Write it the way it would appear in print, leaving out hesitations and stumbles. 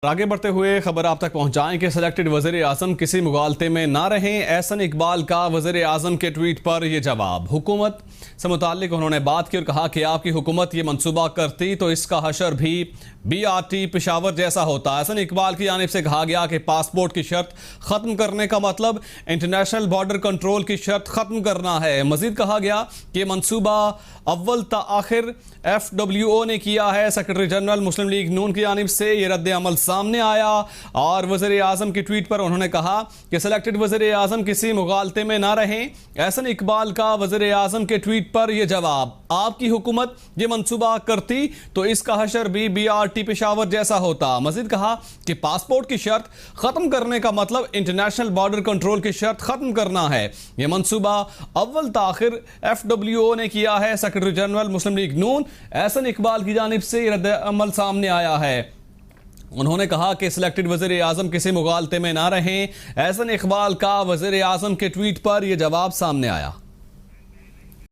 आगे बढ़ते हुए खबर आप तक पहुंचाएं कि सिलेक्टेड वज़ीर आज़म किसी मुगालते में ना रहें। एहसन इकबाल का वज़ीर आज़म के ट्वीट पर यह जवाब। हुकूमत से मुताल्लिक उन्होंने बात की और कहा कि आपकी हुकूमत ये मंसूबा करती तो इसका हशर भी BRT पेशावर जैसा होता। एहसन इकबाल की जानिब से कहा गया कि पासपोर्ट की शर्त ख़त्म करने का मतलब इंटरनेशनल बॉर्डर कंट्रोल की शर्त ख़त्म करना है। मजीद कहा गया कि मंसूबा अव्वल ता आखिर FWO ने किया है। सेक्रेटरी जनरल मुस्लिम लीग नून की जानिब से ये रद्द अमल सामने आया और वज़ीर आज़म की ट्वीट पर उन्होंने कहा कि सिलेक्टेड वज़ीर आज़म किसी मुगालते में ना रहें। एहसन इकबाल का वज़ीर आज़म के ट्वीट पर यह जवाब। आपकी हुकूमत ये मंसूबा करती तो इसका हशर भी BRT पेशावर जैसा होता। मजीद कहा कि पासपोर्ट की शर्त खत्म करने का मतलब इंटरनेशनल बॉर्डर कंट्रोल की शर्त खत्म करना है। यह मंसूबा अव्वल ताखिर FWO ने किया है। सेक्रेटरी जनरल मुस्लिम लीग नून एहसन इकबाल की जानिब से रद्द अमल सामने आया है। उन्होंने कहा कि सिलेक्टेड वज़ीर आज़म किसी मुगालते में ना रहें। एहसन इकबाल का वज़ीर आज़म के ट्वीट पर यह जवाब सामने आया।